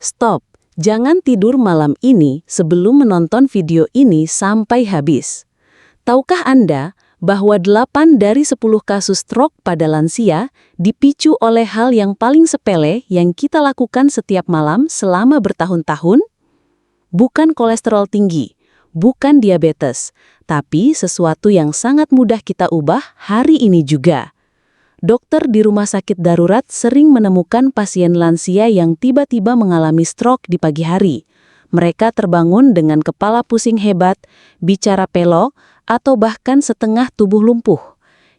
Stop, jangan tidur malam ini sebelum menonton video ini sampai habis. Tahukah Anda bahwa 8 dari 10 kasus stroke pada lansia dipicu oleh hal yang paling sepele yang kita lakukan setiap malam selama bertahun-tahun? Bukan kolesterol tinggi, bukan diabetes, tapi sesuatu yang sangat mudah kita ubah hari ini juga. Dokter di rumah sakit darurat sering menemukan pasien lansia yang tiba-tiba mengalami stroke di pagi hari. Mereka terbangun dengan kepala pusing hebat, bicara pelok, atau bahkan setengah tubuh lumpuh.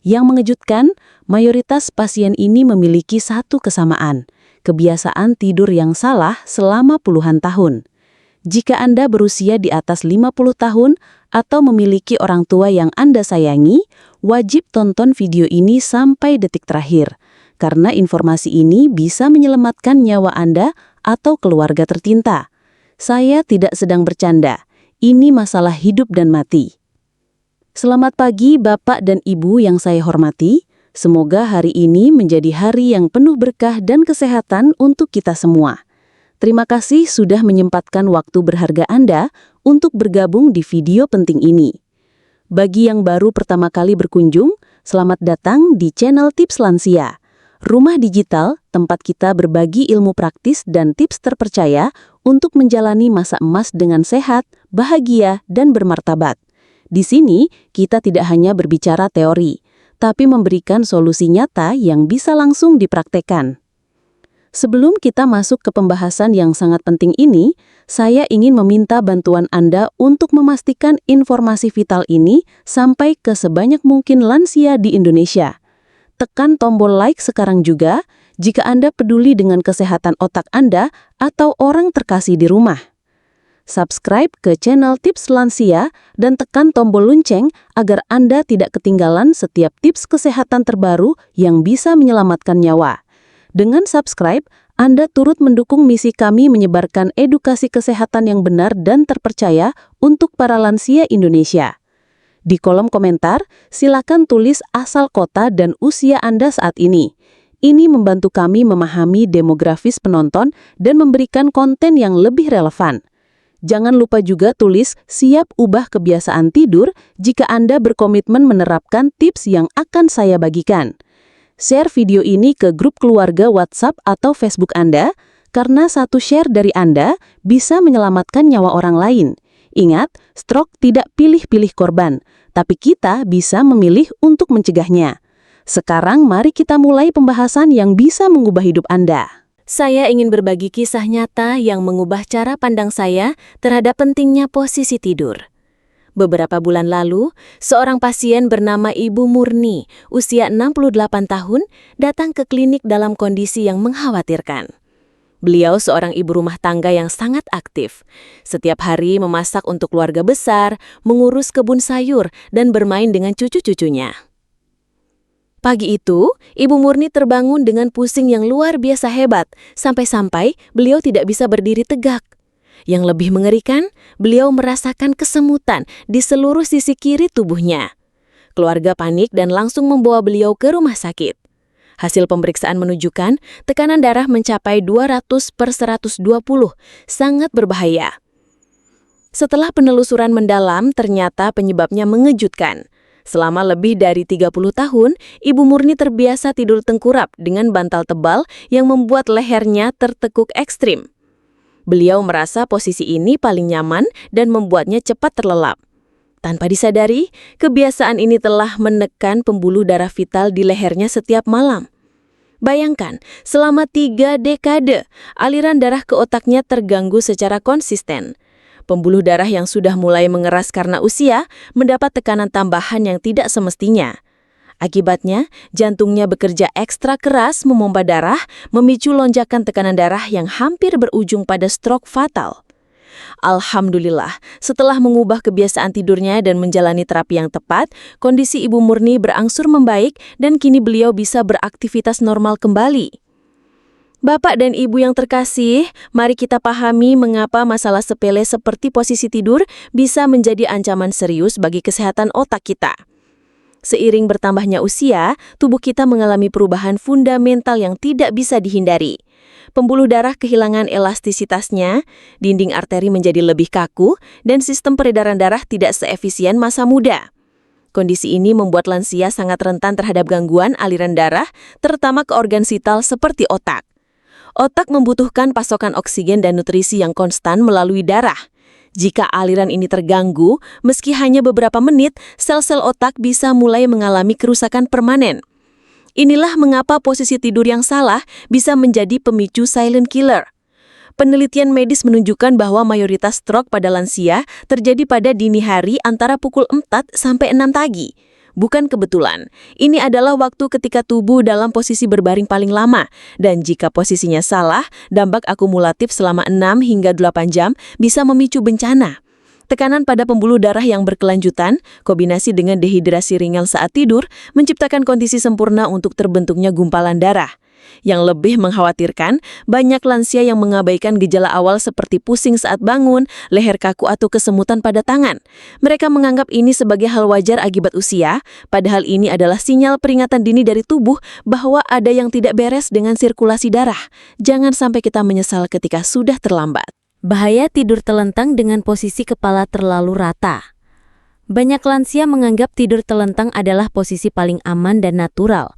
Yang mengejutkan, mayoritas pasien ini memiliki satu kesamaan, kebiasaan tidur yang salah selama puluhan tahun. Jika Anda berusia di atas 50 tahun atau memiliki orang tua yang Anda sayangi, wajib tonton video ini sampai detik terakhir, karena informasi ini bisa menyelamatkan nyawa Anda atau keluarga tercinta. Saya tidak sedang bercanda, ini masalah hidup dan mati. Selamat pagi Bapak dan Ibu yang saya hormati, semoga hari ini menjadi hari yang penuh berkah dan kesehatan untuk kita semua. Terima kasih sudah menyempatkan waktu berharga Anda untuk bergabung di video penting ini. Bagi yang baru pertama kali berkunjung, selamat datang di channel Tips Lansia. Rumah digital, tempat kita berbagi ilmu praktis dan tips terpercaya untuk menjalani masa emas dengan sehat, bahagia, dan bermartabat. Di sini, kita tidak hanya berbicara teori, tapi memberikan solusi nyata yang bisa langsung dipraktekkan. Sebelum kita masuk ke pembahasan yang sangat penting ini, saya ingin meminta bantuan Anda untuk memastikan informasi vital ini sampai ke sebanyak mungkin lansia di Indonesia. Tekan tombol like sekarang juga jika Anda peduli dengan kesehatan otak Anda atau orang terkasih di rumah. Subscribe ke channel Tips Lansia dan tekan tombol lonceng agar Anda tidak ketinggalan setiap tips kesehatan terbaru yang bisa menyelamatkan nyawa. Dengan subscribe, Anda turut mendukung misi kami menyebarkan edukasi kesehatan yang benar dan terpercaya untuk para lansia Indonesia. Di kolom komentar, silakan tulis asal kota dan usia Anda saat ini. Ini membantu kami memahami demografis penonton dan memberikan konten yang lebih relevan. Jangan lupa juga tulis siap ubah kebiasaan tidur jika Anda berkomitmen menerapkan tips yang akan saya bagikan. Share video ini ke grup keluarga WhatsApp atau Facebook Anda, karena satu share dari Anda bisa menyelamatkan nyawa orang lain. Ingat, stroke tidak pilih-pilih korban, tapi kita bisa memilih untuk mencegahnya. Sekarang mari kita mulai pembahasan yang bisa mengubah hidup Anda. Saya ingin berbagi kisah nyata yang mengubah cara pandang saya terhadap pentingnya posisi tidur. Beberapa bulan lalu, seorang pasien bernama Ibu Murni, usia 68 tahun, datang ke klinik dalam kondisi yang mengkhawatirkan. Beliau seorang ibu rumah tangga yang sangat aktif. Setiap hari memasak untuk keluarga besar, mengurus kebun sayur, dan bermain dengan cucu-cucunya. Pagi itu, Ibu Murni terbangun dengan pusing yang luar biasa hebat, sampai-sampai beliau tidak bisa berdiri tegak. Yang lebih mengerikan, beliau merasakan kesemutan di seluruh sisi kiri tubuhnya. Keluarga panik dan langsung membawa beliau ke rumah sakit. Hasil pemeriksaan menunjukkan tekanan darah mencapai 200/120, sangat berbahaya. Setelah penelusuran mendalam, ternyata penyebabnya mengejutkan. Selama lebih dari 30 tahun, Ibu Murni terbiasa tidur tengkurap dengan bantal tebal yang membuat lehernya tertekuk ekstrim. Beliau merasa posisi ini paling nyaman dan membuatnya cepat terlelap. Tanpa disadari, kebiasaan ini telah menekan pembuluh darah vital di lehernya setiap malam. Bayangkan, selama 3 dekade, aliran darah ke otaknya terganggu secara konsisten. Pembuluh darah yang sudah mulai mengeras karena usia mendapat tekanan tambahan yang tidak semestinya. Akibatnya, jantungnya bekerja ekstra keras memompa darah, memicu lonjakan tekanan darah yang hampir berujung pada stroke fatal. Alhamdulillah, setelah mengubah kebiasaan tidurnya dan menjalani terapi yang tepat, kondisi Ibu Murni berangsur membaik dan kini beliau bisa beraktivitas normal kembali. Bapak dan Ibu yang terkasih, mari kita pahami mengapa masalah sepele seperti posisi tidur bisa menjadi ancaman serius bagi kesehatan otak kita. Seiring bertambahnya usia, tubuh kita mengalami perubahan fundamental yang tidak bisa dihindari. Pembuluh darah kehilangan elastisitasnya, dinding arteri menjadi lebih kaku, dan sistem peredaran darah tidak seefisien masa muda. Kondisi ini membuat lansia sangat rentan terhadap gangguan aliran darah, terutama ke organ vital seperti otak. Otak membutuhkan pasokan oksigen dan nutrisi yang konstan melalui darah. Jika aliran ini terganggu, meski hanya beberapa menit, sel-sel otak bisa mulai mengalami kerusakan permanen. Inilah mengapa posisi tidur yang salah bisa menjadi pemicu silent killer. Penelitian medis menunjukkan bahwa mayoritas stroke pada lansia terjadi pada dini hari antara pukul 4 sampai 6 pagi. Bukan kebetulan, ini adalah waktu ketika tubuh dalam posisi berbaring paling lama, dan jika posisinya salah, dampak akumulatif selama 6 hingga 8 jam bisa memicu bencana. Tekanan pada pembuluh darah yang berkelanjutan, kombinasi dengan dehidrasi ringan saat tidur, menciptakan kondisi sempurna untuk terbentuknya gumpalan darah. Yang lebih mengkhawatirkan, banyak lansia yang mengabaikan gejala awal seperti pusing saat bangun, leher kaku atau kesemutan pada tangan. Mereka menganggap ini sebagai hal wajar akibat usia, padahal ini adalah sinyal peringatan dini dari tubuh bahwa ada yang tidak beres dengan sirkulasi darah. Jangan sampai kita menyesal ketika sudah terlambat. Bahaya tidur telentang dengan posisi kepala terlalu rata. Banyak lansia menganggap tidur telentang adalah posisi paling aman dan natural.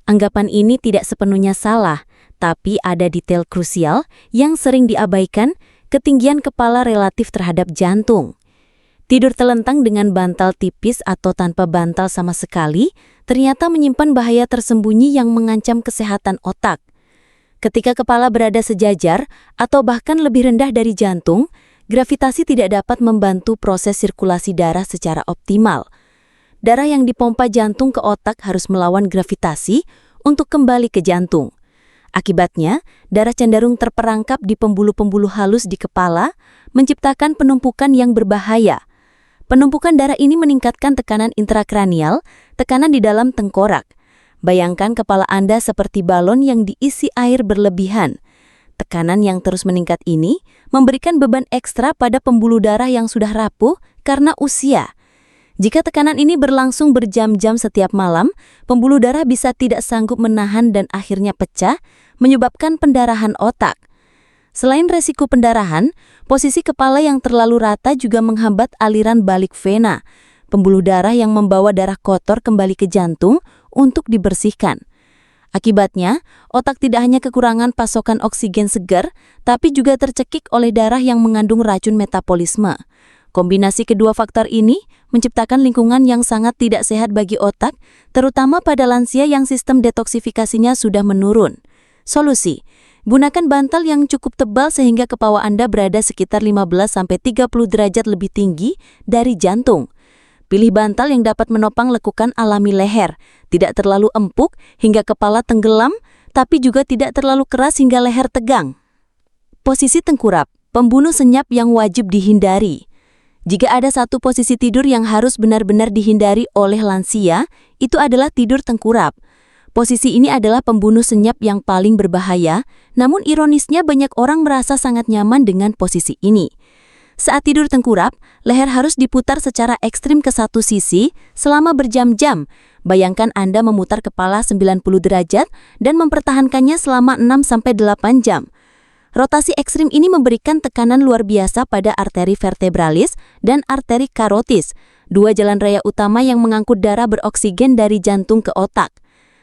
Anggapan ini tidak sepenuhnya salah, tapi ada detail krusial yang sering diabaikan, ketinggian kepala relatif terhadap jantung. Tidur telentang dengan bantal tipis atau tanpa bantal sama sekali ternyata menyimpan bahaya tersembunyi yang mengancam kesehatan otak. Ketika kepala berada sejajar atau bahkan lebih rendah dari jantung, gravitasi tidak dapat membantu proses sirkulasi darah secara optimal. Darah yang dipompa jantung ke otak harus melawan gravitasi untuk kembali ke jantung. Akibatnya, darah cenderung terperangkap di pembuluh-pembuluh halus di kepala, menciptakan penumpukan yang berbahaya. Penumpukan darah ini meningkatkan tekanan intrakranial, tekanan di dalam tengkorak. Bayangkan kepala Anda seperti balon yang diisi air berlebihan. Tekanan yang terus meningkat ini memberikan beban ekstra pada pembuluh darah yang sudah rapuh karena usia. Jika tekanan ini berlangsung berjam-jam setiap malam, pembuluh darah bisa tidak sanggup menahan dan akhirnya pecah, menyebabkan pendarahan otak. Selain resiko pendarahan, posisi kepala yang terlalu rata juga menghambat aliran balik vena, pembuluh darah yang membawa darah kotor kembali ke jantung untuk dibersihkan. Akibatnya, otak tidak hanya kekurangan pasokan oksigen segar, tapi juga tercekik oleh darah yang mengandung racun metabolisme. Kombinasi kedua faktor ini menciptakan lingkungan yang sangat tidak sehat bagi otak, terutama pada lansia yang sistem detoksifikasinya sudah menurun. Solusi: gunakan bantal yang cukup tebal sehingga kepala Anda berada sekitar 15-30 derajat lebih tinggi dari jantung. Pilih bantal yang dapat menopang lekukan alami leher, tidak terlalu empuk hingga kepala tenggelam, tapi juga tidak terlalu keras hingga leher tegang. Posisi tengkurap, pembunuh senyap yang wajib dihindari. Jika ada satu posisi tidur yang harus benar-benar dihindari oleh lansia, itu adalah tidur tengkurap. Posisi ini adalah pembunuh senyap yang paling berbahaya, namun ironisnya banyak orang merasa sangat nyaman dengan posisi ini. Saat tidur tengkurap, leher harus diputar secara ekstrim ke satu sisi selama berjam-jam. Bayangkan Anda memutar kepala 90 derajat dan mempertahankannya selama 6-8 jam. Rotasi ekstrim ini memberikan tekanan luar biasa pada arteri vertebralis dan arteri karotis, dua jalan raya utama yang mengangkut darah beroksigen dari jantung ke otak.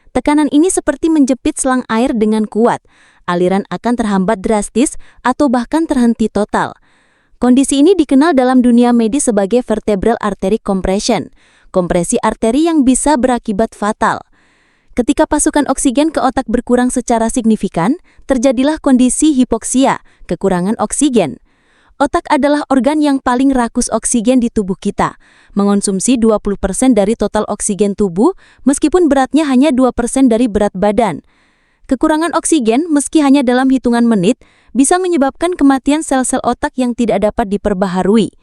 Tekanan ini seperti menjepit selang air dengan kuat. Aliran akan terhambat drastis atau bahkan terhenti total. Kondisi ini dikenal dalam dunia medis sebagai vertebral artery compression, kompresi arteri yang bisa berakibat fatal. Ketika pasukan oksigen ke otak berkurang secara signifikan, terjadilah kondisi hipoksia, kekurangan oksigen. Otak adalah organ yang paling rakus oksigen di tubuh kita, mengonsumsi 20% dari total oksigen tubuh, meskipun beratnya hanya 2% dari berat badan. Kekurangan oksigen, meski hanya dalam hitungan menit, bisa menyebabkan kematian sel-sel otak yang tidak dapat diperbaharui.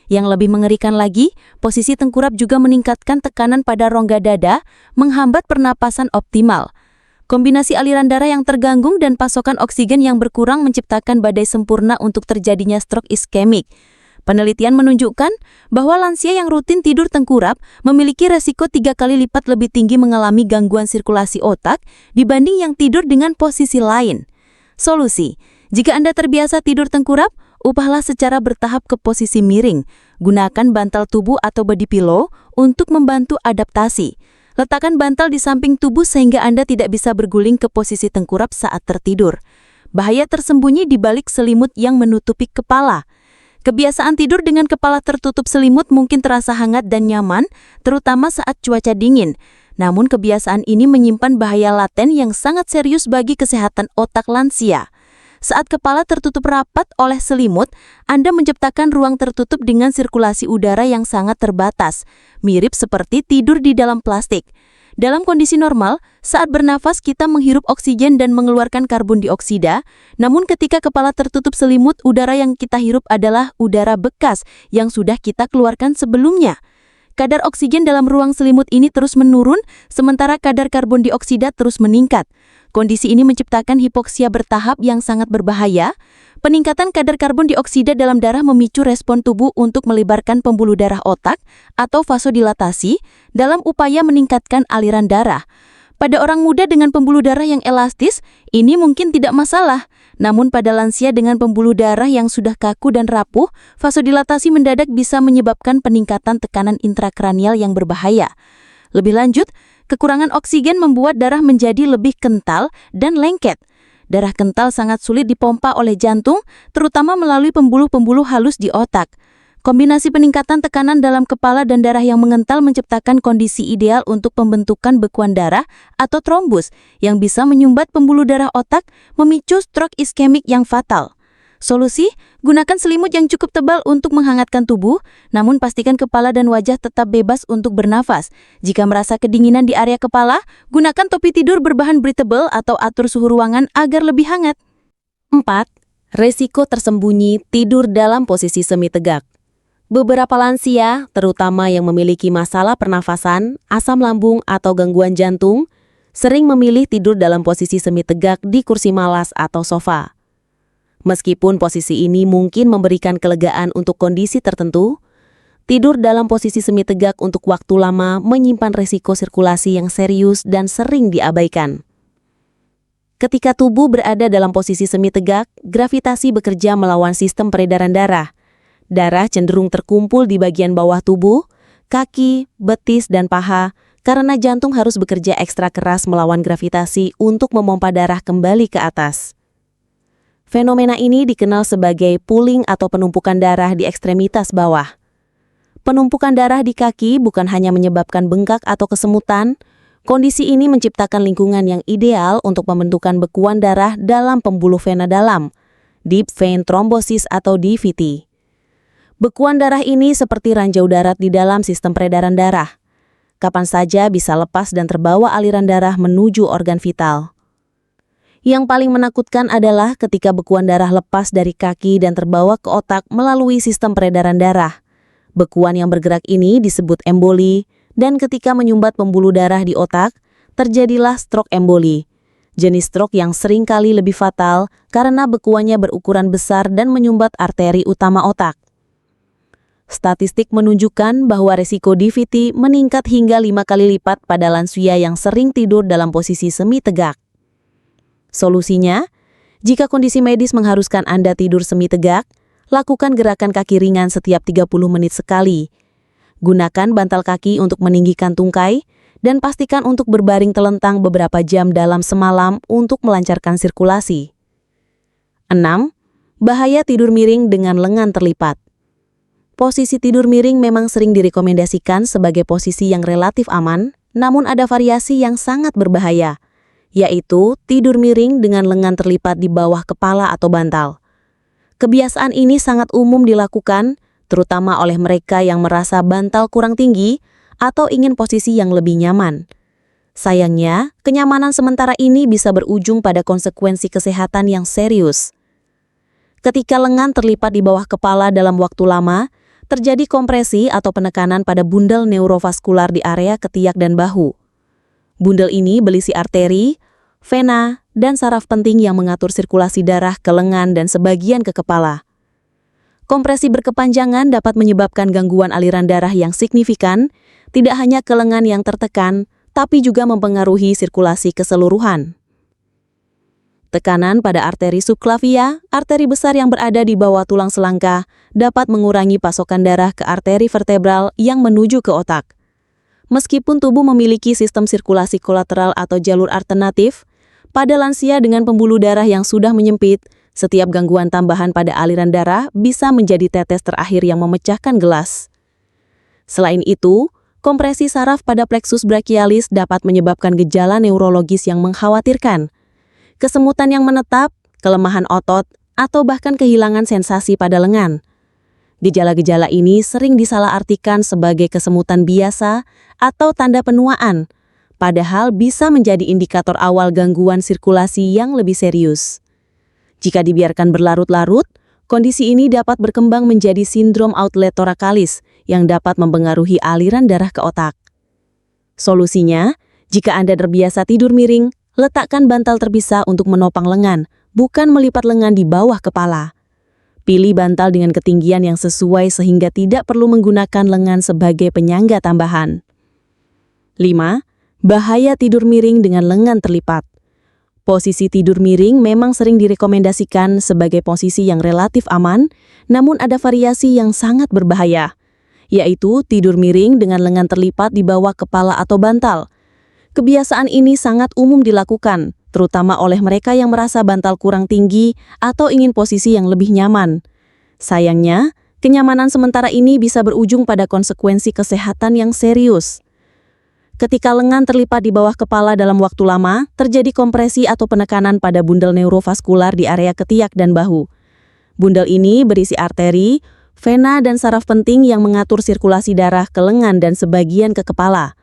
Yang lebih mengerikan lagi, posisi tengkurap juga meningkatkan tekanan pada rongga dada, menghambat pernapasan optimal. Kombinasi aliran darah yang terganggu dan pasokan oksigen yang berkurang menciptakan badai sempurna untuk terjadinya stroke iskemik. Penelitian menunjukkan bahwa lansia yang rutin tidur tengkurap memiliki resiko 3 kali lipat lebih tinggi mengalami gangguan sirkulasi otak dibanding yang tidur dengan posisi lain. Solusi: jika Anda terbiasa tidur tengkurap, ubahlah secara bertahap ke posisi miring. Gunakan bantal tubuh atau body pillow untuk membantu adaptasi. Letakkan bantal di samping tubuh sehingga Anda tidak bisa berguling ke posisi tengkurap saat tertidur. Bahaya tersembunyi di balik selimut yang menutupi kepala. Kebiasaan tidur dengan kepala tertutup selimut mungkin terasa hangat dan nyaman, terutama saat cuaca dingin. Namun kebiasaan ini menyimpan bahaya laten yang sangat serius bagi kesehatan otak lansia. Saat kepala tertutup rapat oleh selimut, Anda menciptakan ruang tertutup dengan sirkulasi udara yang sangat terbatas, mirip seperti tidur di dalam plastik. Dalam kondisi normal, saat bernafas kita menghirup oksigen dan mengeluarkan karbon dioksida, namun ketika kepala tertutup selimut, udara yang kita hirup adalah udara bekas yang sudah kita keluarkan sebelumnya. Kadar oksigen dalam ruang selimut ini terus menurun, sementara kadar karbon dioksida terus meningkat. Kondisi ini menciptakan hipoksia bertahap yang sangat berbahaya. Peningkatan kadar karbon dioksida dalam darah memicu respon tubuh untuk melebarkan pembuluh darah otak atau vasodilatasi dalam upaya meningkatkan aliran darah. Pada orang muda dengan pembuluh darah yang elastis, ini mungkin tidak masalah. Namun pada lansia dengan pembuluh darah yang sudah kaku dan rapuh, vasodilatasi mendadak bisa menyebabkan peningkatan tekanan intrakranial yang berbahaya. Lebih lanjut, kekurangan oksigen membuat darah menjadi lebih kental dan lengket. Darah kental sangat sulit dipompa oleh jantung, terutama melalui pembuluh-pembuluh halus di otak. Kombinasi peningkatan tekanan dalam kepala dan darah yang mengental menciptakan kondisi ideal untuk pembentukan bekuan darah atau trombus yang bisa menyumbat pembuluh darah otak, memicu stroke iskemik yang fatal. Solusi: gunakan selimut yang cukup tebal untuk menghangatkan tubuh, namun pastikan kepala dan wajah tetap bebas untuk bernafas. Jika merasa kedinginan di area kepala, gunakan topi tidur berbahan breathable atau atur suhu ruangan agar lebih hangat. 4. Resiko tersembunyi tidur dalam posisi semi tegak. Beberapa lansia, terutama yang memiliki masalah pernafasan, asam lambung, atau gangguan jantung, sering memilih tidur dalam posisi semi tegak di kursi malas atau sofa. Meskipun posisi ini mungkin memberikan kelegaan untuk kondisi tertentu, tidur dalam posisi semi tegak untuk waktu lama menyimpan resiko sirkulasi yang serius dan sering diabaikan. Ketika tubuh berada dalam posisi semi tegak, gravitasi bekerja melawan sistem peredaran darah. Darah cenderung terkumpul di bagian bawah tubuh, kaki, betis, dan paha, karena jantung harus bekerja ekstra keras melawan gravitasi untuk memompa darah kembali ke atas. Fenomena ini dikenal sebagai pooling atau penumpukan darah di ekstremitas bawah. Penumpukan darah di kaki bukan hanya menyebabkan bengkak atau kesemutan, kondisi ini menciptakan lingkungan yang ideal untuk pembentukan bekuan darah dalam pembuluh vena dalam, deep vein thrombosis atau DVT. Bekuan darah ini seperti ranjau darat di dalam sistem peredaran darah. Kapan saja bisa lepas dan terbawa aliran darah menuju organ vital. Yang paling menakutkan adalah ketika bekuan darah lepas dari kaki dan terbawa ke otak melalui sistem peredaran darah. Bekuan yang bergerak ini disebut emboli, dan ketika menyumbat pembuluh darah di otak, terjadilah stroke emboli. Jenis stroke yang sering kali lebih fatal karena bekuannya berukuran besar dan menyumbat arteri utama otak. Statistik menunjukkan bahwa risiko DVT meningkat hingga 5 kali lipat pada lansia yang sering tidur dalam posisi semi tegak. Solusinya, jika kondisi medis mengharuskan Anda tidur semi tegak, lakukan gerakan kaki ringan setiap 30 menit sekali. Gunakan bantal kaki untuk meninggikan tungkai, dan pastikan untuk berbaring telentang beberapa jam dalam semalam untuk melancarkan sirkulasi. 6. Bahaya tidur miring dengan lengan terlipat. Posisi tidur miring memang sering direkomendasikan sebagai posisi yang relatif aman, namun ada variasi yang sangat berbahaya, yaitu tidur miring dengan lengan terlipat di bawah kepala atau bantal. Kebiasaan ini sangat umum dilakukan, terutama oleh mereka yang merasa bantal kurang tinggi atau ingin posisi yang lebih nyaman. Sayangnya, kenyamanan sementara ini bisa berujung pada konsekuensi kesehatan yang serius. Ketika lengan terlipat di bawah kepala dalam waktu lama, terjadi kompresi atau penekanan pada bundel neurovaskular di area ketiak dan bahu. Bundel ini berisi arteri, vena, dan saraf penting yang mengatur sirkulasi darah ke lengan dan sebagian ke kepala. Kompresi berkepanjangan dapat menyebabkan gangguan aliran darah yang signifikan, tidak hanya ke lengan yang tertekan, tapi juga mempengaruhi sirkulasi keseluruhan. Tekanan pada arteri subclavia, arteri besar yang berada di bawah tulang selangka, dapat mengurangi pasokan darah ke arteri vertebral yang menuju ke otak. Meskipun tubuh memiliki sistem sirkulasi kolateral atau jalur alternatif, pada lansia dengan pembuluh darah yang sudah menyempit, setiap gangguan tambahan pada aliran darah bisa menjadi tetes terakhir yang memecahkan gelas. Selain itu, kompresi saraf pada plexus brachialis dapat menyebabkan gejala neurologis yang mengkhawatirkan. Kesemutan yang menetap, kelemahan otot, atau bahkan kehilangan sensasi pada lengan. Gejala-gejala ini sering disalahartikan sebagai kesemutan biasa atau tanda penuaan, padahal bisa menjadi indikator awal gangguan sirkulasi yang lebih serius. Jika dibiarkan berlarut-larut, kondisi ini dapat berkembang menjadi sindrom outlet thoracalis yang dapat mempengaruhi aliran darah ke otak. Solusinya, jika Anda terbiasa tidur miring, letakkan bantal terpisah untuk menopang lengan, bukan melipat lengan di bawah kepala. Pilih bantal dengan ketinggian yang sesuai sehingga tidak perlu menggunakan lengan sebagai penyangga tambahan. 5. Bahaya tidur miring dengan lengan terlipat. Posisi tidur miring memang sering direkomendasikan sebagai posisi yang relatif aman, namun ada variasi yang sangat berbahaya, yaitu tidur miring dengan lengan terlipat di bawah kepala atau bantal. Kebiasaan ini sangat umum dilakukan, terutama oleh mereka yang merasa bantal kurang tinggi atau ingin posisi yang lebih nyaman. Sayangnya, kenyamanan sementara ini bisa berujung pada konsekuensi kesehatan yang serius. Ketika lengan terlipat di bawah kepala dalam waktu lama, terjadi kompresi atau penekanan pada bundel neurovaskular di area ketiak dan bahu. Bundel ini berisi arteri, vena, dan saraf penting yang mengatur sirkulasi darah ke lengan dan sebagian ke kepala.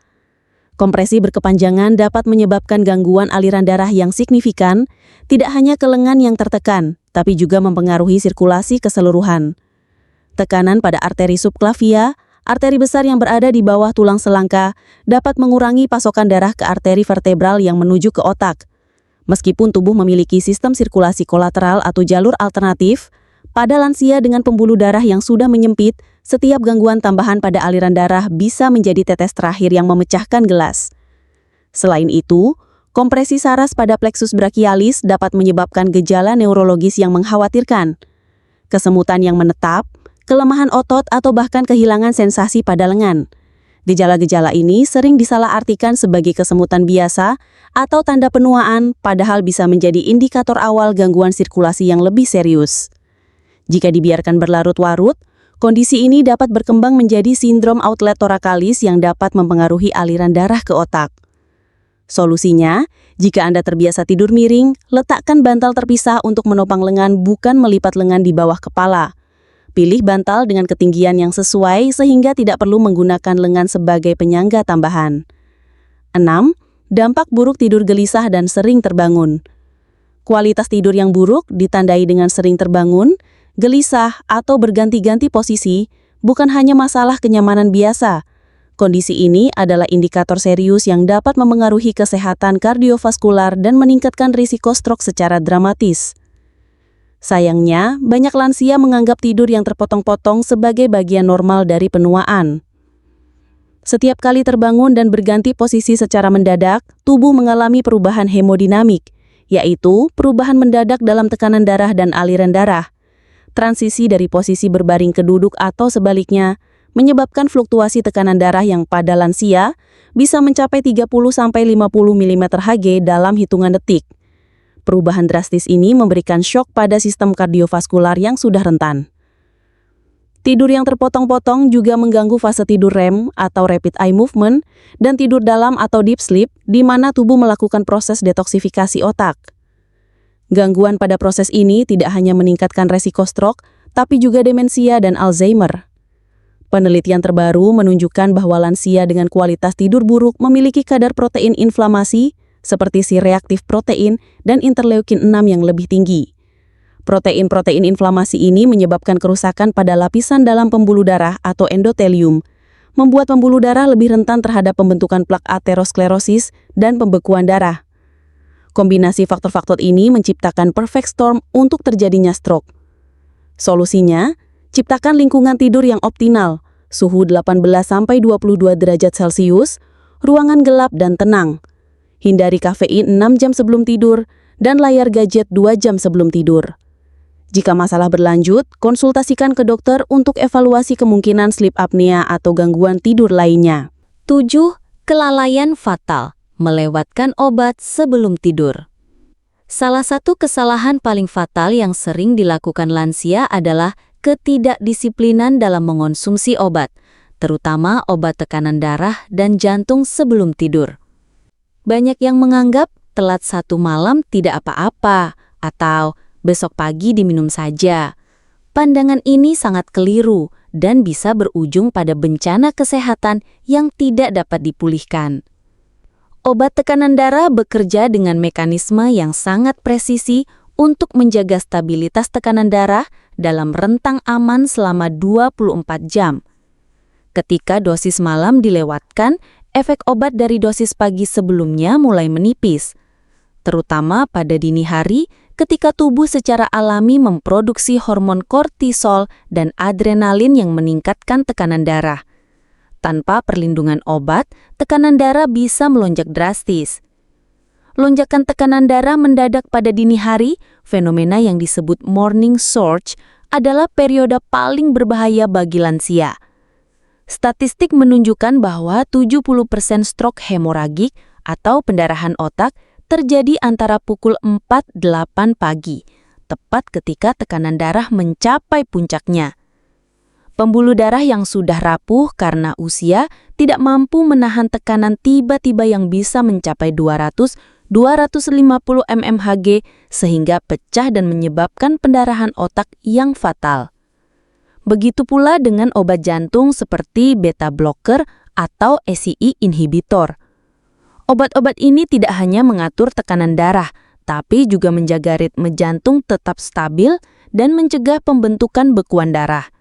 Kompresi berkepanjangan dapat menyebabkan gangguan aliran darah yang signifikan, tidak hanya ke lengan yang tertekan, tapi juga mempengaruhi sirkulasi keseluruhan. Tekanan pada arteri subclavia, arteri besar yang berada di bawah tulang selangka, dapat mengurangi pasokan darah ke arteri vertebral yang menuju ke otak. Meskipun tubuh memiliki sistem sirkulasi kolateral atau jalur alternatif, pada lansia dengan pembuluh darah yang sudah menyempit, setiap gangguan tambahan pada aliran darah bisa menjadi tetes terakhir yang memecahkan gelas. Selain itu, kompresi saras pada plexus brachialis dapat menyebabkan gejala neurologis yang mengkhawatirkan. Kesemutan yang menetap, kelemahan otot atau bahkan kehilangan sensasi pada lengan. Gejala-gejala ini sering disalahartikan sebagai kesemutan biasa atau tanda penuaan, padahal bisa menjadi indikator awal gangguan sirkulasi yang lebih serius. Jika dibiarkan berlarut-larut, kondisi ini dapat berkembang menjadi sindrom outlet thoracalis yang dapat mempengaruhi aliran darah ke otak. Solusinya, jika Anda terbiasa tidur miring, letakkan bantal terpisah untuk menopang lengan, bukan melipat lengan di bawah kepala. Pilih bantal dengan ketinggian yang sesuai sehingga tidak perlu menggunakan lengan sebagai penyangga tambahan. 6. Dampak buruk tidur gelisah dan sering terbangun. Kualitas tidur yang buruk ditandai dengan sering terbangun, gelisah, atau berganti-ganti posisi, bukan hanya masalah kenyamanan biasa. Kondisi ini adalah indikator serius yang dapat memengaruhi kesehatan kardiovaskular dan meningkatkan risiko stroke secara dramatis. Sayangnya, banyak lansia menganggap tidur yang terpotong-potong sebagai bagian normal dari penuaan. Setiap kali terbangun dan berganti posisi secara mendadak, tubuh mengalami perubahan hemodinamik, yaitu perubahan mendadak dalam tekanan darah dan aliran darah. Transisi dari posisi berbaring ke duduk atau sebaliknya menyebabkan fluktuasi tekanan darah yang pada lansia bisa mencapai 30-50 mm Hg dalam hitungan detik. Perubahan drastis ini memberikan syok pada sistem kardiovaskular yang sudah rentan. Tidur yang terpotong-potong juga mengganggu fase tidur REM atau Rapid Eye Movement dan tidur dalam atau Deep Sleep, di mana tubuh melakukan proses detoksifikasi otak. Gangguan pada proses ini tidak hanya meningkatkan resiko stroke, tapi juga demensia dan Alzheimer. Penelitian terbaru menunjukkan bahwa lansia dengan kualitas tidur buruk memiliki kadar protein inflamasi, seperti C-reaktif protein dan interleukin 6 yang lebih tinggi. Protein-protein inflamasi ini menyebabkan kerusakan pada lapisan dalam pembuluh darah atau endotelium, membuat pembuluh darah lebih rentan terhadap pembentukan plak aterosklerosis dan pembekuan darah. Kombinasi faktor-faktor ini menciptakan perfect storm untuk terjadinya stroke. Solusinya, ciptakan lingkungan tidur yang optimal, suhu 18-22 derajat Celcius, ruangan gelap dan tenang. Hindari kafein 6 jam sebelum tidur, dan layar gadget 2 jam sebelum tidur. Jika masalah berlanjut, konsultasikan ke dokter untuk evaluasi kemungkinan sleep apnea atau gangguan tidur lainnya. 7. Kelalaian fatal, melewatkan obat sebelum tidur. Salah satu kesalahan paling fatal yang sering dilakukan lansia adalah ketidakdisiplinan dalam mengonsumsi obat, terutama obat tekanan darah dan jantung sebelum tidur. Banyak yang menganggap telat 1 malam tidak apa-apa, atau besok pagi diminum saja. Pandangan ini sangat keliru dan bisa berujung pada bencana kesehatan yang tidak dapat dipulihkan. Obat tekanan darah bekerja dengan mekanisme yang sangat presisi untuk menjaga stabilitas tekanan darah dalam rentang aman selama 24 jam. Ketika dosis malam dilewatkan, efek obat dari dosis pagi sebelumnya mulai menipis, terutama pada dini hari ketika tubuh secara alami memproduksi hormon kortisol dan adrenalin yang meningkatkan tekanan darah. Tanpa perlindungan obat, tekanan darah bisa melonjak drastis. Lonjakan tekanan darah mendadak pada dini hari, fenomena yang disebut morning surge, adalah periode paling berbahaya bagi lansia. Statistik menunjukkan bahwa 70% stroke hemoragik atau pendarahan otak terjadi antara pukul 4-8 pagi, tepat ketika tekanan darah mencapai puncaknya. Pembuluh darah yang sudah rapuh karena usia tidak mampu menahan tekanan tiba-tiba yang bisa mencapai 200-250 mmHg sehingga pecah dan menyebabkan pendarahan otak yang fatal. Begitu pula dengan obat jantung seperti beta blocker atau ACE inhibitor. Obat-obat ini tidak hanya mengatur tekanan darah, tapi juga menjaga ritme jantung tetap stabil dan mencegah pembentukan bekuan darah.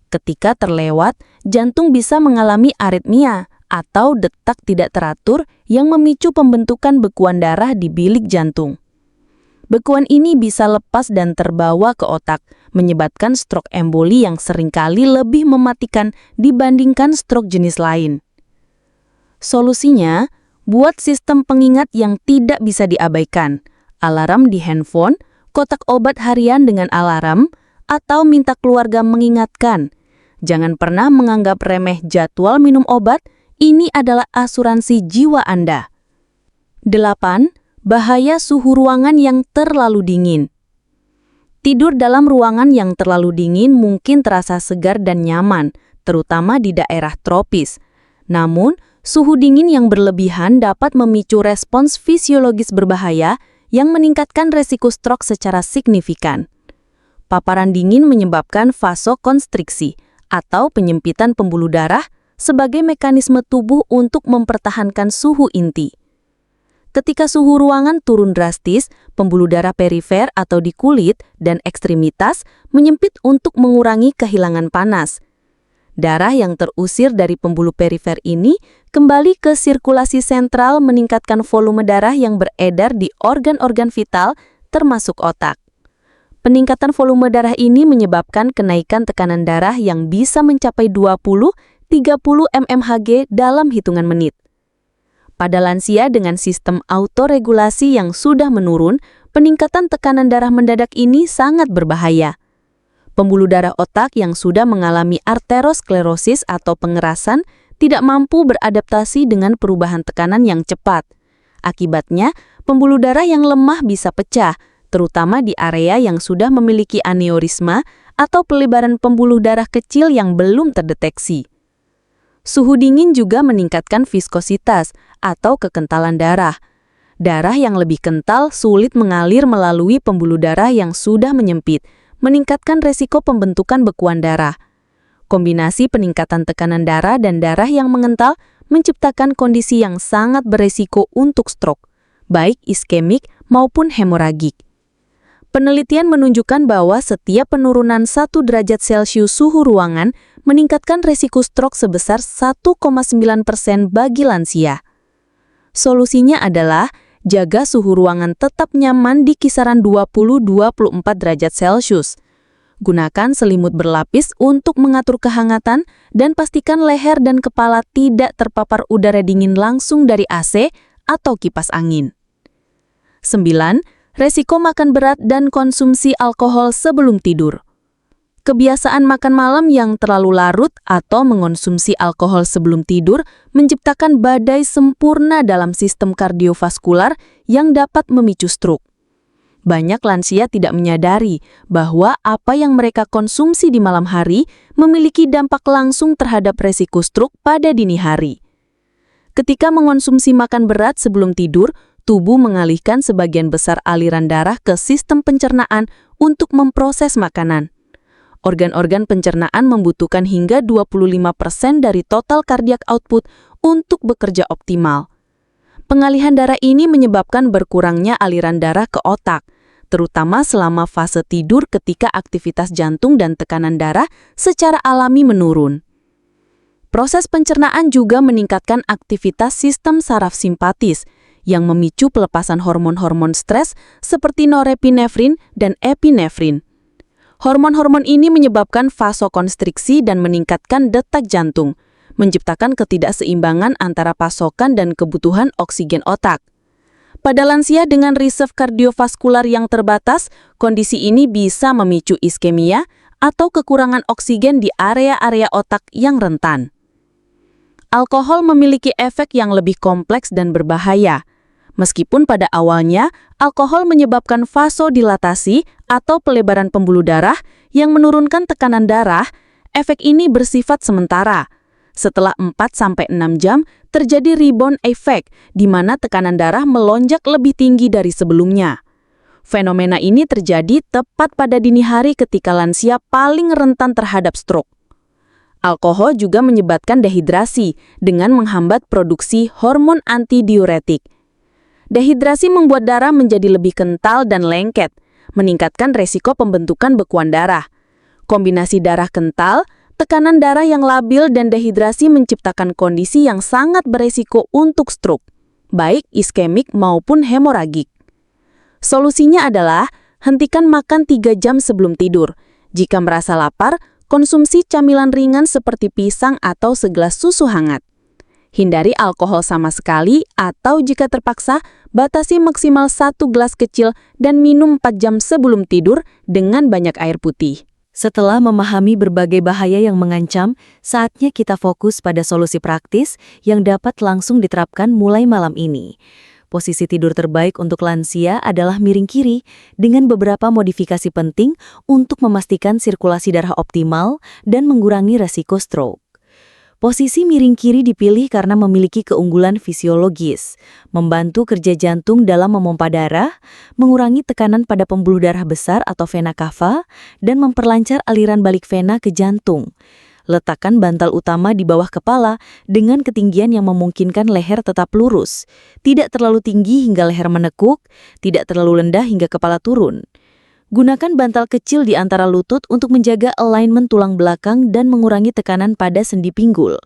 Ketika terlewat, jantung bisa mengalami aritmia atau detak tidak teratur yang memicu pembentukan bekuan darah di bilik jantung. Bekuan ini bisa lepas dan terbawa ke otak, menyebabkan stroke emboli yang seringkali lebih mematikan dibandingkan stroke jenis lain. Solusinya, buat sistem pengingat yang tidak bisa diabaikan, alarm di handphone, kotak obat harian dengan alarm, atau minta keluarga mengingatkan. Jangan pernah menganggap remeh jadwal minum obat, ini adalah asuransi jiwa Anda. 8. Bahaya suhu ruangan yang terlalu dingin. Tidur dalam ruangan yang terlalu dingin mungkin terasa segar dan nyaman, terutama di daerah tropis. Namun, suhu dingin yang berlebihan dapat memicu respons fisiologis berbahaya yang meningkatkan resiko stroke secara signifikan. Paparan dingin menyebabkan vasokonstriksi atau penyempitan pembuluh darah sebagai mekanisme tubuh untuk mempertahankan suhu inti. Ketika suhu ruangan turun drastis, pembuluh darah perifer atau di kulit dan ekstremitas menyempit untuk mengurangi kehilangan panas. Darah yang terusir dari pembuluh perifer ini kembali ke sirkulasi sentral meningkatkan volume darah yang beredar di organ-organ vital termasuk otak. Peningkatan volume darah ini menyebabkan kenaikan tekanan darah yang bisa mencapai 20-30 mmHg dalam hitungan menit. Pada lansia dengan sistem autoregulasi yang sudah menurun, peningkatan tekanan darah mendadak ini sangat berbahaya. Pembuluh darah otak yang sudah mengalami arteriosklerosis atau pengerasan tidak mampu beradaptasi dengan perubahan tekanan yang cepat. Akibatnya, pembuluh darah yang lemah bisa pecah, terutama di area yang sudah memiliki aneurisma atau pelebaran pembuluh darah kecil yang belum terdeteksi. Suhu dingin juga meningkatkan viskositas atau kekentalan darah. Darah yang lebih kental sulit mengalir melalui pembuluh darah yang sudah menyempit, meningkatkan resiko pembentukan bekuan darah. Kombinasi peningkatan tekanan darah dan darah yang mengental menciptakan kondisi yang sangat beresiko untuk stroke, baik iskemik maupun hemoragik. Penelitian menunjukkan bahwa setiap penurunan 1 derajat Celcius suhu ruangan meningkatkan resiko stroke sebesar 1,9% bagi lansia. Solusinya adalah jaga suhu ruangan tetap nyaman di kisaran 20-24 derajat Celcius. Gunakan selimut berlapis untuk mengatur kehangatan dan pastikan leher dan kepala tidak terpapar udara dingin langsung dari AC atau kipas angin. 9. Resiko makan berat dan konsumsi alkohol sebelum tidur. Kebiasaan makan malam yang terlalu larut atau mengonsumsi alkohol sebelum tidur menciptakan badai sempurna dalam sistem kardiovaskular yang dapat memicu stroke. Banyak lansia tidak menyadari bahwa apa yang mereka konsumsi di malam hari memiliki dampak langsung terhadap resiko stroke pada dini hari. Ketika mengonsumsi makan berat sebelum tidur, tubuh mengalihkan sebagian besar aliran darah ke sistem pencernaan untuk memproses makanan. Organ-organ pencernaan membutuhkan hingga 25% dari total cardiac output untuk bekerja optimal. Pengalihan darah ini menyebabkan berkurangnya aliran darah ke otak, terutama selama fase tidur ketika aktivitas jantung dan tekanan darah secara alami menurun. Proses pencernaan juga meningkatkan aktivitas sistem saraf simpatis yang memicu pelepasan hormon-hormon stres seperti norepinefrin dan epinefrin. Hormon-hormon ini menyebabkan vasokonstriksi dan meningkatkan detak jantung, menciptakan ketidakseimbangan antara pasokan dan kebutuhan oksigen otak. Pada lansia dengan reserve kardiovaskular yang terbatas, kondisi ini bisa memicu iskemia atau kekurangan oksigen di area-area otak yang rentan. Alkohol memiliki efek yang lebih kompleks dan berbahaya. Meskipun pada awalnya, alkohol menyebabkan vasodilatasi atau pelebaran pembuluh darah yang menurunkan tekanan darah, efek ini bersifat sementara. Setelah 4-6 jam, terjadi rebound effect, di mana tekanan darah melonjak lebih tinggi dari sebelumnya. Fenomena ini terjadi tepat pada dini hari ketika lansia paling rentan terhadap stroke. Alkohol juga menyebabkan dehidrasi dengan menghambat produksi hormon antidiuretik. Dehidrasi membuat darah menjadi lebih kental dan lengket, meningkatkan resiko pembentukan bekuan darah. Kombinasi darah kental, tekanan darah yang labil dan dehidrasi menciptakan kondisi yang sangat beresiko untuk stroke, baik iskemik maupun hemoragik. Solusinya adalah hentikan makan 3 jam sebelum tidur. Jika merasa lapar, konsumsi camilan ringan seperti pisang atau segelas susu hangat. Hindari alkohol sama sekali atau jika terpaksa, batasi maksimal 1 gelas kecil dan minum 4 jam sebelum tidur dengan banyak air putih. Setelah memahami berbagai bahaya yang mengancam, saatnya kita fokus pada solusi praktis yang dapat langsung diterapkan mulai malam ini. Posisi tidur terbaik untuk lansia adalah miring kiri dengan beberapa modifikasi penting untuk memastikan sirkulasi darah optimal dan mengurangi resiko stroke. Posisi miring kiri dipilih karena memiliki keunggulan fisiologis, membantu kerja jantung dalam memompa darah, mengurangi tekanan pada pembuluh darah besar atau vena cava, dan memperlancar aliran balik vena ke jantung. Letakkan bantal utama di bawah kepala dengan ketinggian yang memungkinkan leher tetap lurus, tidak terlalu tinggi hingga leher menekuk, tidak terlalu rendah hingga kepala turun. Gunakan bantal kecil di antara lutut untuk menjaga alignment tulang belakang dan mengurangi tekanan pada sendi pinggul.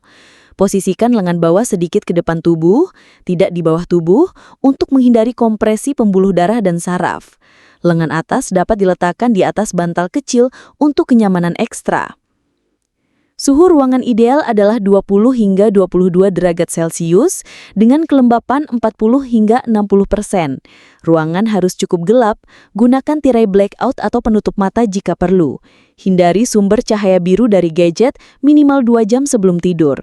Posisikan lengan bawah sedikit ke depan tubuh, tidak di bawah tubuh, untuk menghindari kompresi pembuluh darah dan saraf. Lengan atas dapat diletakkan di atas bantal kecil untuk kenyamanan ekstra. Suhu ruangan ideal adalah 20 hingga 22 derajat Celcius dengan kelembapan 40 hingga 60%. Ruangan harus cukup gelap, gunakan tirai blackout atau penutup mata jika perlu. Hindari sumber cahaya biru dari gadget minimal 2 jam sebelum tidur.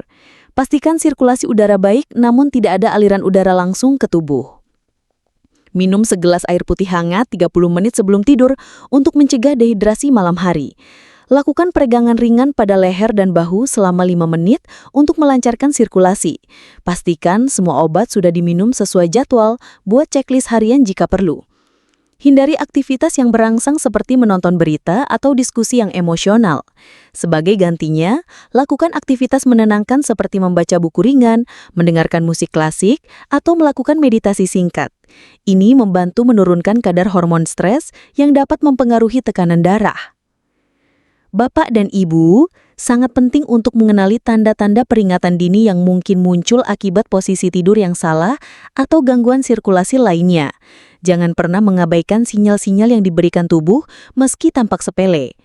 Pastikan sirkulasi udara baik namun tidak ada aliran udara langsung ke tubuh. Minum segelas air putih hangat 30 menit sebelum tidur untuk mencegah dehidrasi malam hari. Lakukan peregangan ringan pada leher dan bahu selama 5 menit untuk melancarkan sirkulasi. Pastikan semua obat sudah diminum sesuai jadwal, buat checklist harian jika perlu. Hindari aktivitas yang berangsang seperti menonton berita atau diskusi yang emosional. Sebagai gantinya, lakukan aktivitas menenangkan seperti membaca buku ringan, mendengarkan musik klasik, atau melakukan meditasi singkat. Ini membantu menurunkan kadar hormon stres yang dapat mempengaruhi tekanan darah. Bapak dan Ibu, sangat penting untuk mengenali tanda-tanda peringatan dini yang mungkin muncul akibat posisi tidur yang salah atau gangguan sirkulasi lainnya. Jangan pernah mengabaikan sinyal-sinyal yang diberikan tubuh meski tampak sepele.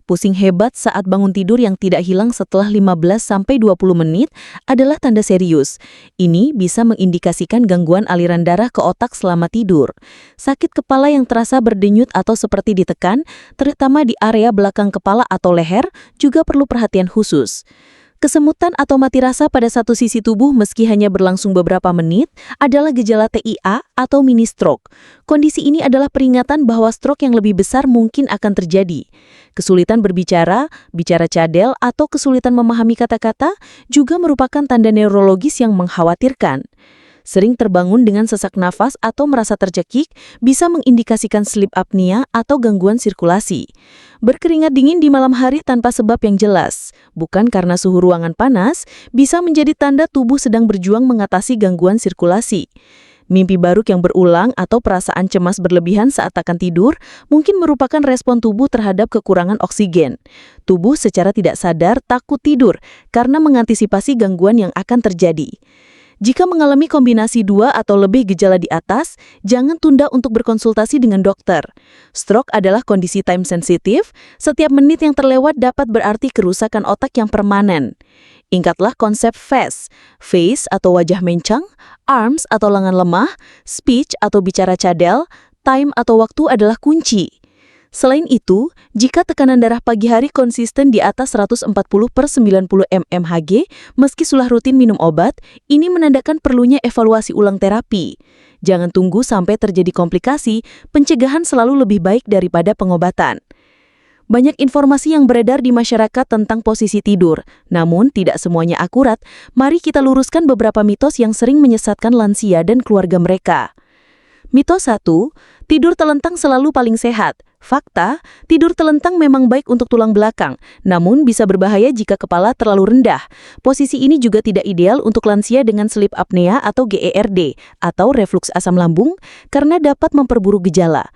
pusing hebat saat bangun tidur yang tidak hilang setelah 15-20 menit adalah tanda serius. Ini bisa mengindikasikan gangguan aliran darah ke otak selama tidur. Sakit kepala yang terasa berdenyut atau seperti ditekan, terutama di area belakang kepala atau leher, juga perlu perhatian khusus. Kesemutan atau mati rasa pada satu sisi tubuh meski hanya berlangsung beberapa menit adalah gejala TIA atau mini stroke. Kondisi ini adalah peringatan bahwa stroke yang lebih besar mungkin akan terjadi. Kesulitan berbicara, bicara cadel, atau kesulitan memahami kata-kata juga merupakan tanda neurologis yang mengkhawatirkan. Sering terbangun dengan sesak nafas atau merasa tercekik bisa mengindikasikan sleep apnea atau gangguan sirkulasi. Berkeringat dingin di malam hari tanpa sebab yang jelas, bukan karena suhu ruangan panas, bisa menjadi tanda tubuh sedang berjuang mengatasi gangguan sirkulasi. Mimpi buruk yang berulang atau perasaan cemas berlebihan saat akan tidur mungkin merupakan respon tubuh terhadap kekurangan oksigen. Tubuh secara tidak sadar takut tidur karena mengantisipasi gangguan yang akan terjadi. Jika mengalami kombinasi 2 atau lebih gejala di atas, jangan tunda untuk berkonsultasi dengan dokter. Stroke adalah kondisi time sensitif, setiap menit yang terlewat dapat berarti kerusakan otak yang permanen. Ingatlah konsep FACE, face atau wajah mencang, arms atau lengan lemah, speech atau bicara cadel, time atau waktu adalah kunci. Selain itu, jika tekanan darah pagi hari konsisten di atas 140/90 mmHg, meski sudah rutin minum obat, ini menandakan perlunya evaluasi ulang terapi. Jangan tunggu sampai terjadi komplikasi, pencegahan selalu lebih baik daripada pengobatan. Banyak informasi yang beredar di masyarakat tentang posisi tidur, namun tidak semuanya akurat. Mari kita luruskan beberapa mitos yang sering menyesatkan lansia dan keluarga mereka. Mitos 1, tidur telentang selalu paling sehat. Fakta, tidur telentang memang baik untuk tulang belakang, namun bisa berbahaya jika kepala terlalu rendah. Posisi ini juga tidak ideal untuk lansia dengan sleep apnea atau GERD, atau refluks asam lambung, karena dapat memperburuk gejala.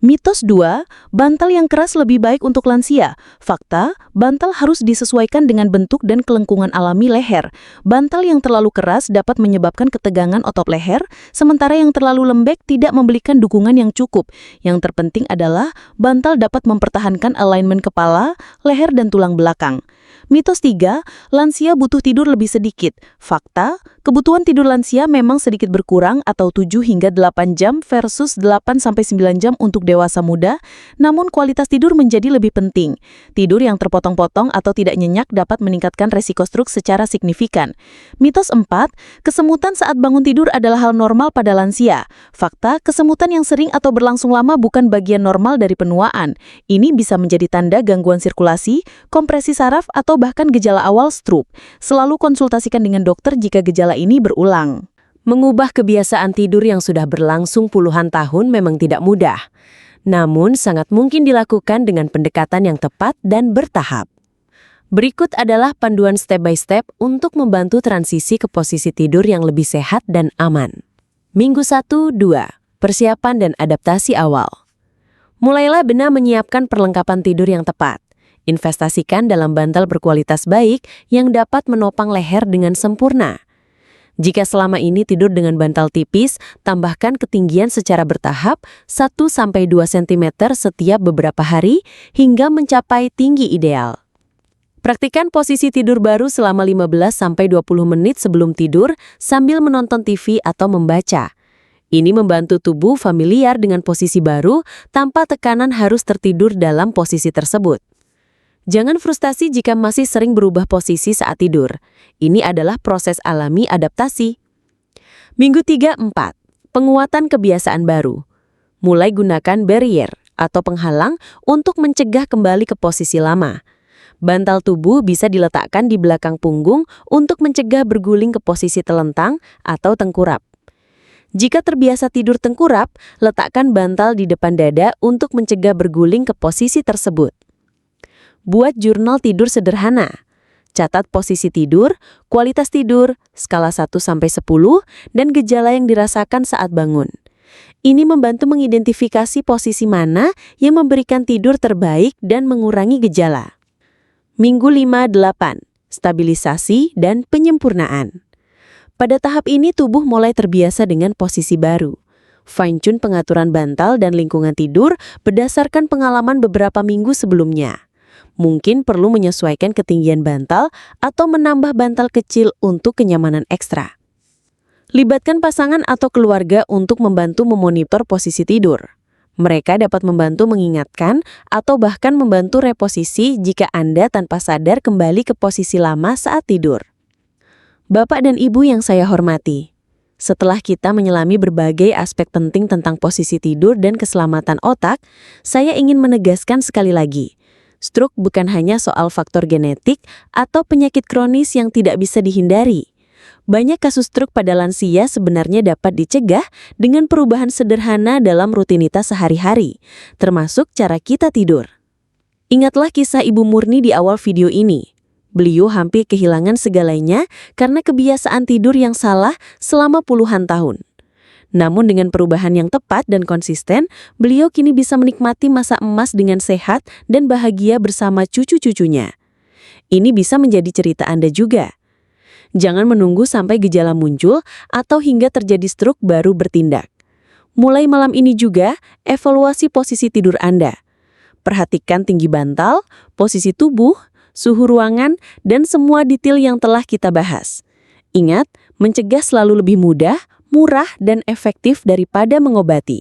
Mitos 2, bantal yang keras lebih baik untuk lansia. Fakta, bantal harus disesuaikan dengan bentuk dan kelengkungan alami leher. Bantal yang terlalu keras dapat menyebabkan ketegangan otot leher, sementara yang terlalu lembek tidak memberikan dukungan yang cukup. Yang terpenting adalah bantal dapat mempertahankan alignment kepala, leher, dan tulang belakang. Mitos 3, lansia butuh tidur lebih sedikit. Fakta, kebutuhan tidur lansia memang sedikit berkurang atau 7 hingga 8 jam versus 8-9 jam untuk dewasa muda, namun kualitas tidur menjadi lebih penting. Tidur yang terpotong-potong atau tidak nyenyak dapat meningkatkan resiko stroke secara signifikan. Mitos 4, kesemutan saat bangun tidur adalah hal normal pada lansia. Fakta, kesemutan yang sering atau berlangsung lama bukan bagian normal dari penuaan. Ini bisa menjadi tanda gangguan sirkulasi, kompresi saraf, atau bahkan gejala awal stroke. Selalu konsultasikan dengan dokter jika gejala ini berulang. Mengubah kebiasaan tidur yang sudah berlangsung puluhan tahun memang tidak mudah. Namun sangat mungkin dilakukan dengan pendekatan yang tepat dan bertahap. Berikut adalah panduan step by step untuk membantu transisi ke posisi tidur yang lebih sehat dan aman. Minggu 1-2, persiapan dan adaptasi awal. Mulailah benar menyiapkan perlengkapan tidur yang tepat. Investasikan dalam bantal berkualitas baik yang dapat menopang leher dengan sempurna. Jika selama ini tidur dengan bantal tipis, tambahkan ketinggian secara bertahap 1-2 cm setiap beberapa hari hingga mencapai tinggi ideal. Praktikan posisi tidur baru selama 15-20 menit sebelum tidur sambil menonton TV atau membaca. Ini membantu tubuh familiar dengan posisi baru tanpa tekanan harus tertidur dalam posisi tersebut. Jangan frustasi jika masih sering berubah posisi saat tidur. Ini adalah proses alami adaptasi. Minggu 3-4, penguatan kebiasaan baru. Mulai gunakan barrier atau penghalang untuk mencegah kembali ke posisi lama. Bantal tubuh bisa diletakkan di belakang punggung untuk mencegah berguling ke posisi telentang atau tengkurap. Jika terbiasa tidur tengkurap, letakkan bantal di depan dada untuk mencegah berguling ke posisi tersebut. Buat jurnal tidur sederhana. Catat posisi tidur, kualitas tidur, skala 1-10, dan gejala yang dirasakan saat bangun. Ini membantu mengidentifikasi posisi mana yang memberikan tidur terbaik dan mengurangi gejala. Minggu 5-8, stabilisasi dan penyempurnaan. Pada tahap ini tubuh mulai terbiasa dengan posisi baru. Fine-tune pengaturan bantal dan lingkungan tidur berdasarkan pengalaman beberapa minggu sebelumnya. Mungkin perlu menyesuaikan ketinggian bantal atau menambah bantal kecil untuk kenyamanan ekstra. Libatkan pasangan atau keluarga untuk membantu memonitor posisi tidur. Mereka dapat membantu mengingatkan atau bahkan membantu reposisi jika Anda tanpa sadar kembali ke posisi lama saat tidur. Bapak dan Ibu yang saya hormati, setelah kita menyelami berbagai aspek penting tentang posisi tidur dan keselamatan otak, saya ingin menegaskan sekali lagi, stroke bukan hanya soal faktor genetik atau penyakit kronis yang tidak bisa dihindari. Banyak kasus stroke pada lansia sebenarnya dapat dicegah dengan perubahan sederhana dalam rutinitas sehari-hari, termasuk cara kita tidur. Ingatlah kisah Ibu Murni di awal video ini. Beliau hampir kehilangan segalanya karena kebiasaan tidur yang salah selama puluhan tahun. Namun dengan perubahan yang tepat dan konsisten, beliau kini bisa menikmati masa emas dengan sehat dan bahagia bersama cucu-cucunya. Ini bisa menjadi cerita Anda juga. Jangan menunggu sampai gejala muncul atau hingga terjadi stroke baru bertindak. Mulai malam ini juga, evaluasi posisi tidur Anda. Perhatikan tinggi bantal, posisi tubuh, suhu ruangan, dan semua detail yang telah kita bahas. Ingat, mencegah selalu lebih mudah, murah, dan efektif daripada mengobati.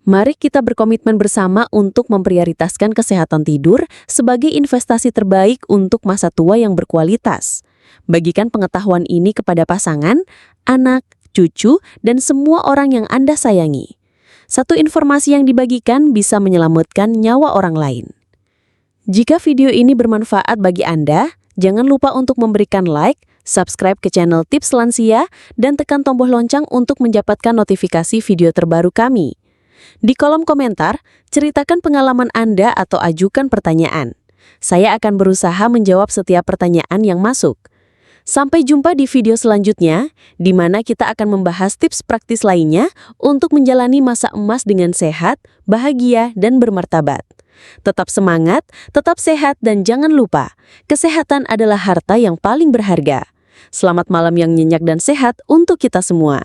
Mari kita berkomitmen bersama untuk memprioritaskan kesehatan tidur sebagai investasi terbaik untuk masa tua yang berkualitas. Bagikan pengetahuan ini kepada pasangan, anak, cucu, dan semua orang yang Anda sayangi. Satu informasi yang dibagikan bisa menyelamatkan nyawa orang lain. Jika video ini bermanfaat bagi Anda, jangan lupa untuk memberikan like, subscribe ke channel Tips Lansia, dan tekan tombol lonceng untuk mendapatkan notifikasi video terbaru kami. Di kolom komentar, ceritakan pengalaman Anda atau ajukan pertanyaan. Saya akan berusaha menjawab setiap pertanyaan yang masuk. Sampai jumpa di video selanjutnya, di mana kita akan membahas tips praktis lainnya untuk menjalani masa emas dengan sehat, bahagia, dan bermartabat. Tetap semangat, tetap sehat, dan jangan lupa, kesehatan adalah harta yang paling berharga. Selamat malam yang nyenyak dan sehat untuk kita semua.